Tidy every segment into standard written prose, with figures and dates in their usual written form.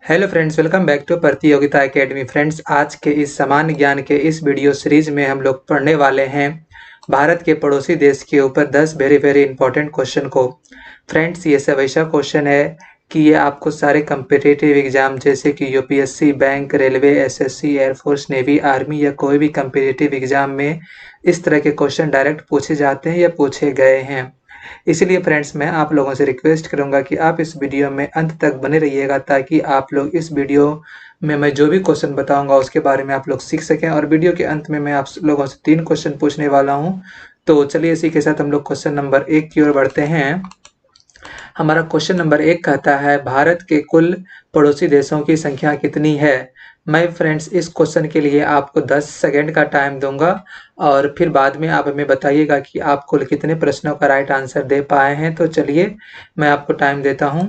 Hello friends, welcome back to Pratiyogita academy. Friends, आज के इस सामान्य ज्ञान के इस वीडियो सीरीज में हम लोग पढ़ने वाले हैं भारत के पड़ोसी देश के ऊपर 10 वेरी वेरी इंपॉर्टेंट क्वेश्चन को। फ्रेंड्स, ये सब ऐसा क्वेश्चन है कि ये आपको सारे कम्पिटिटिव एग्जाम जैसे कि UPSC, bank, railway, SSC, air force, navy, army या कोई भी कम्पिटिटिव एग्जाम में इस तरह के क्वेश्चन डायरेक्ट पूछे जाते हैं या पूछे गए हैं। इसीलिए फ्रेंड्स, मैं आप लोगों से रिक्वेस्ट करूंगा कि आप इस वीडियो में अंत तक बने रहिएगा ताकि आप लोग इस वीडियो में मैं जो भी क्वेश्चन बताऊंगा उसके बारे में आप लोग सीख सकें। और वीडियो के अंत में मैं आप लोगों से 3 क्वेश्चन पूछने वाला हूं। तो चलिए इसी के साथ हम लोग क्वेश्चन नंबर 1 की ओर बढ़ते हैं। हमारा क्वेश्चन नंबर 1 कहता है, भारत के कुल पड़ोसी देशों की संख्या कितनी है। मैं फ्रेंड्स इस क्वेश्चन के लिए आपको 10 सेकंड का टाइम दूंगा और फिर बाद में आप हमें बताइएगा कि आप कुल कितने प्रश्नों का राइट आंसर दे पाए हैं। तो चलिए मैं आपको टाइम देता हूं।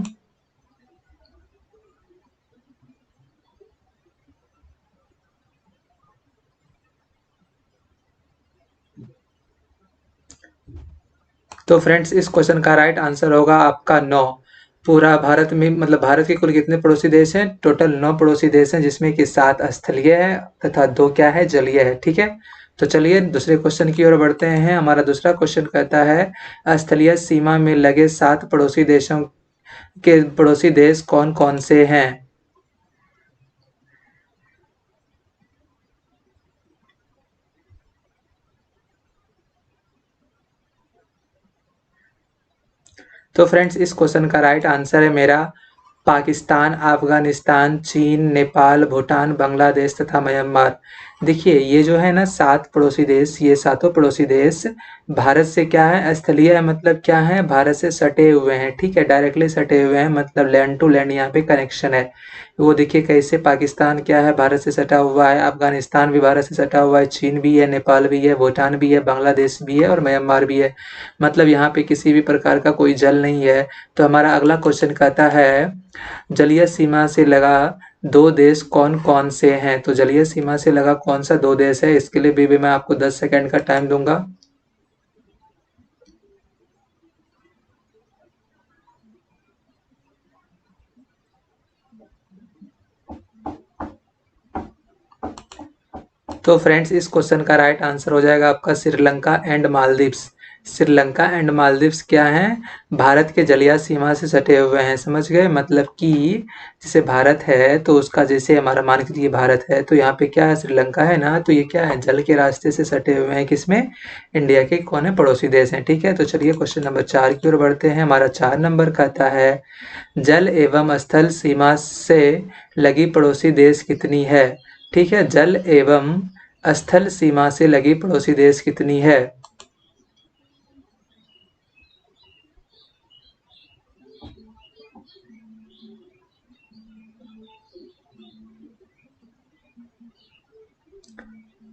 तो फ्रेंड्स इस क्वेश्चन का राइट आंसर होगा आपका 9। पूरा भारत में मतलब भारत के कुल कितने पड़ोसी देश हैं? टोटल 9 पड़ोसी देश हैं, जिसमें कि 7 स्थलीय है तथा 2 क्या है, जलीय है। ठीक है, तो चलिए दूसरे क्वेश्चन की ओर बढ़ते हैं। हमारा दूसरा क्वेश्चन कहता है, स्थलीय सीमा में लगे 7 पड़ोसी देशों के पड़ोसी देश कौन कौन से हैं। तो फ्रेंड्स इस क्वेश्चन का राइट आंसर है मेरा पाकिस्तान, अफगानिस्तान, चीन, नेपाल, भूटान, बांग्लादेश तथा म्यांमार। देखिए ये जो है ना 7 पड़ोसी देश, ये सातों पड़ोसी देश भारत से क्या है, स्थलीय है। मतलब क्या है, भारत से सटे हुए हैं। ठीक है, डायरेक्टली सटे हुए हैं, मतलब लैंड टू लैंड यहाँ पे कनेक्शन है। वो देखिए कैसे, पाकिस्तान क्या है, भारत से सटा हुआ है, अफगानिस्तान भी भारत से सटा हुआ है, चीन भी है, नेपाल भी है, भूटान भी है, बांग्लादेश भी है और म्यांमार भी है। मतलब यहाँ पे किसी भी प्रकार का कोई जल नहीं है। तो हमारा अगला क्वेश्चन कहता है, जलीय सीमा से लगा 2 देश कौन कौन से हैं। तो जलीय सीमा से लगा कौन सा 2 देश है, इसके लिए भी मैं आपको 10 सेकंड का टाइम दूंगा। तो फ्रेंड्स इस क्वेश्चन का राइट आंसर हो जाएगा आपका श्रीलंका एंड मालदीव्स। श्रीलंका एंड मालदीव्स क्या हैं, भारत के जलीय सीमा से सटे हुए हैं। समझ गए, मतलब कि जैसे भारत है तो उसका, जैसे हमारा मान के चलिए भारत है तो यहाँ पे क्या है, श्रीलंका है ना, तो ये क्या है, जल के रास्ते से सटे हुए हैं। किसमें, इंडिया के कौन है, पड़ोसी देश हैं। ठीक है, तो चलिए क्वेश्चन नंबर 4 की ओर बढ़ते हैं। हमारा 4 नंबर कहता है, जल एवं स्थल सीमा से लगी पड़ोसी देश कितनी है। ठीक है, जल एवं स्थल सीमा से लगी पड़ोसी देश कितनी है।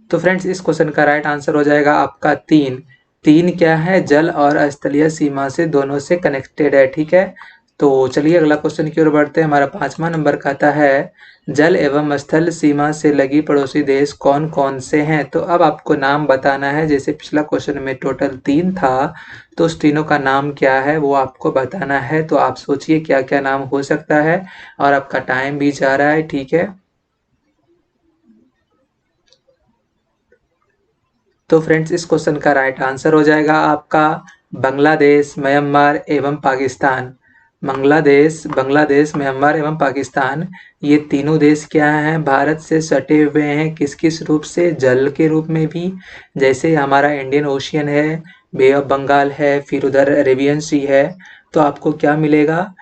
तो फ्रेंड्स इस क्वेश्चन का राइट आंसर हो जाएगा आपका 3। 3 क्या है, जल और स्थलीय सीमा से दोनों से कनेक्टेड है। ठीक है, तो चलिए अगला क्वेश्चन की ओर बढ़ते हैं। हमारा 5वां नंबर कहता है, जल एवं स्थल सीमा से लगी पड़ोसी देश कौन कौन से हैं। तो अब आपको नाम बताना है। जैसे पिछला क्वेश्चन में टोटल 3 था, तो उस तीनों का नाम क्या है वो आपको बताना है। तो आप सोचिए क्या क्या नाम हो सकता है और आपका टाइम भी जा रहा है। ठीक है, तो फ्रेंड्स इस क्वेश्चन का राइट आंसर हो जाएगा आपका बांग्लादेश, म्यांमार एवं पाकिस्तान। बांग्लादेश, म्यांमार एवं पाकिस्तान, ये तीनों देश क्या हैं, भारत से सटे हुए हैं। किस किस रूप से, जल के रूप में भी, जैसे हमारा इंडियन ओशियन है, बे ऑफ बंगाल है, फिर उधर अरेबियन सी है। तो आपको क्या मिलेगा,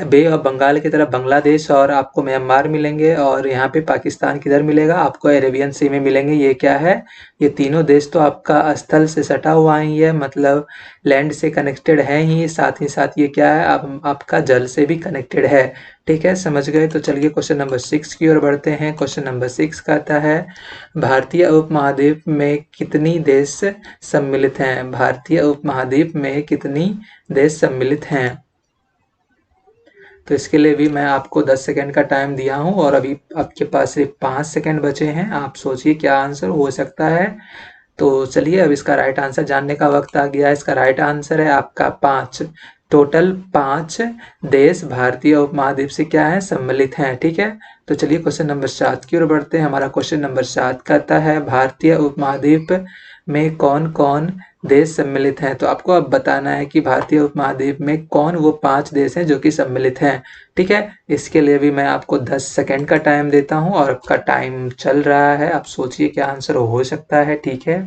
बे ऑफ बंगाल की तरफ बांग्लादेश और आपको म्यांमार मिलेंगे, और यहाँ पे पाकिस्तान किधर मिलेगा, आपको अरेबियन सी में मिलेंगे। ये क्या है, ये तीनों देश तो आपका स्थल से सटा हुआ ही है, मतलब लैंड से कनेक्टेड है ही, साथ ही साथ ये क्या है, आपका जल से भी कनेक्टेड है। ठीक है, समझ गए। तो चलिए क्वेश्चन नंबर 6 की ओर बढ़ते हैं। क्वेश्चन नंबर 6 कहता है, भारतीय उपमहाद्वीप में कितनी देश सम्मिलित हैं। भारतीय उपमहाद्वीप में कितनी देश सम्मिलित हैं। तो इसके लिए भी मैं आपको 10 सेकंड का टाइम दिया हूँ और अभी आपके पास सिर्फ 5 सेकंड बचे हैं। आप सोचिए क्या आंसर हो सकता है। तो चलिए अब इसका राइट आंसर जानने का वक्त आ गया है। इसका राइट आंसर है आपका 5। टोटल 5 देश भारतीय उपमहाद्वीप से क्या है, सम्मिलित हैं। ठीक है, तो चलिए क्वेश्चन नंबर 7 की ओर बढ़ते हैं। हमारा क्वेश्चन नंबर 7 कहता है भारतीय उपमहाद्वीप में कौन कौन देश सम्मिलित हैं। तो आपको अब बताना है कि भारतीय उपमहाद्वीप में कौन वो 5 देश हैं जो कि सम्मिलित हैं। ठीक है, इसके लिए भी मैं आपको 10 सेकेंड का टाइम देता हूँ और आपका टाइम चल रहा है। आप सोचिए क्या आंसर हो सकता है। ठीक है,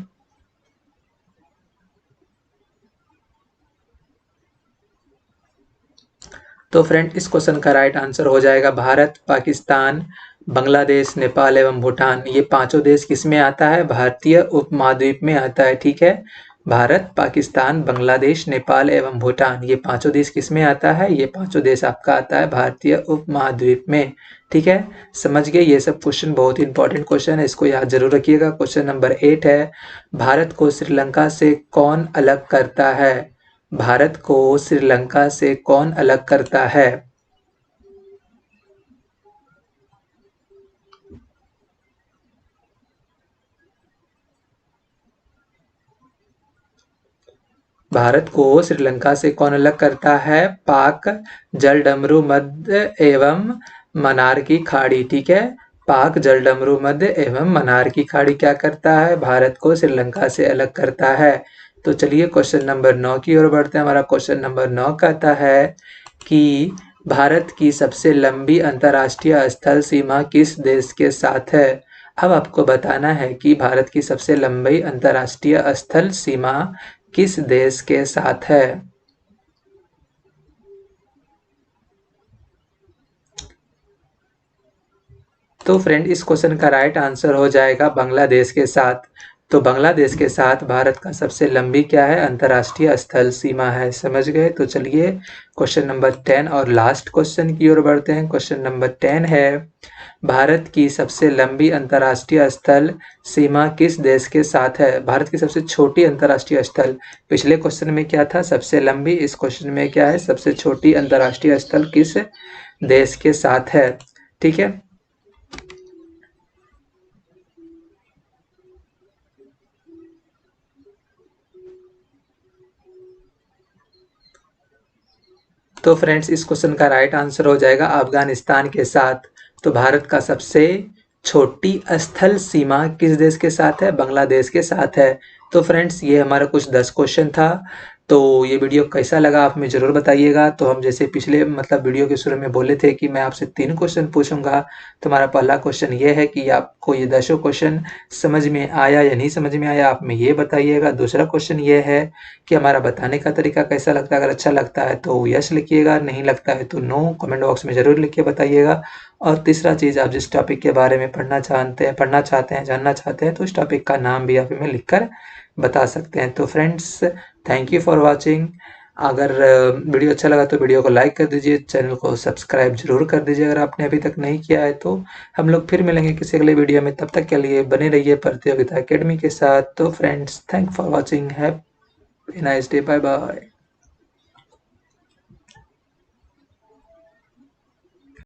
तो फ्रेंड इस क्वेश्चन का राइट आंसर हो जाएगा भारत, पाकिस्तान, बांग्लादेश, नेपाल एवं भूटान। ये पांचों देश किस में आता है, भारतीय उपमहाद्वीप में आता है। ठीक है, भारत, पाकिस्तान, बांग्लादेश, नेपाल एवं भूटान, ये पांचों देश किस में आता है, ये पांचों देश आपका आता है भारतीय उपमहाद्वीप में। ठीक है, समझ गए। ये सब क्वेश्चन बहुत ही इंपॉर्टेंट क्वेश्चन है, इसको याद जरूर रखिएगा। क्वेश्चन नंबर 8 है भारत को श्रीलंका से कौन अलग करता है। भारत को श्रीलंका से कौन अलग करता है। भारत को श्रीलंका से कौन अलग करता है, पाक, जलडमरू मध्य एवं मन्नार की खाड़ी। ठीक है, पाक, जलडमरू मध्य एवं मन्नार की खाड़ी क्या करता है, भारत को श्रीलंका से अलग करता है। तो चलिए क्वेश्चन नंबर 9 की ओर बढ़ते हैं। हमारा क्वेश्चन नंबर 9 कहता है कि भारत की सबसे लंबी अंतर्राष्ट्रीय स्थल सीमा किस देश के साथ है। अब आपको बताना है कि भारत की सबसे लंबी अंतर्राष्ट्रीय स्थल सीमा किस देश के साथ है। तो फ्रेंड इस क्वेश्चन का राइट आंसर हो जाएगा बांग्लादेश के साथ। तो बांग्लादेश के साथ भारत का सबसे लंबी क्या है, अंतर्राष्ट्रीय स्थल सीमा है। समझ गए। तो चलिए क्वेश्चन नंबर 10 और लास्ट क्वेश्चन की ओर बढ़ते हैं। क्वेश्चन नंबर 10 है भारत की सबसे लंबी अंतर्राष्ट्रीय स्थल सीमा किस देश के साथ है। भारत की सबसे छोटी अंतर्राष्ट्रीय स्थल, पिछले क्वेश्चन में क्या था, सबसे लंबी, इस क्वेश्चन में क्या है, सबसे छोटी अंतर्राष्ट्रीय स्थल किस देश के साथ है। ठीक है, तो फ्रेंड्स इस क्वेश्चन का राइट आंसर हो जाएगा अफगानिस्तान के साथ। तो भारत का सबसे छोटी स्थल सीमा किस देश के साथ है, बांग्लादेश के साथ है। तो फ्रेंड्स ये हमारा कुछ 10 क्वेश्चन था। तो ये वीडियो कैसा लगा आप में ज़रूर बताइएगा। तो हम जैसे पिछले मतलब वीडियो के शुरू में बोले थे कि मैं आपसे 3 क्वेश्चन पूछूंगा। तो हमारा पहला क्वेश्चन ये है कि आपको ये 10 क्वेश्चन समझ में आया या नहीं समझ में आया, आप में ये बताइएगा। दूसरा क्वेश्चन ये है कि हमारा बताने का तरीका कैसा लगता है, अगर अच्छा लगता है तो यस लिखिएगा, नहीं लगता है तो नो, कमेंट बॉक्स में ज़रूर लिख के बताइएगा। और तीसरा चीज़, आप जिस टॉपिक के बारे में पढ़ना चाहते हैं, जानना चाहते हैं, तो उस टॉपिक का नाम भी आप हमें लिखकर बता सकते हैं। तो friends thank you for watching. अगर वीडियो अच्छा लगा तो वीडियो को लाइक कर दीजिए, चैनल को सब्सक्राइब जरूर कर दीजिए अगर आपने अभी तक नहीं किया है। तो हम लोग फिर मिलेंगे किसी अगले वीडियो में, तब तक के लिए बने रहिए प्रतियोगिता एकेडमी के साथ। तो friends thank for watching, have a nice day, bye bye.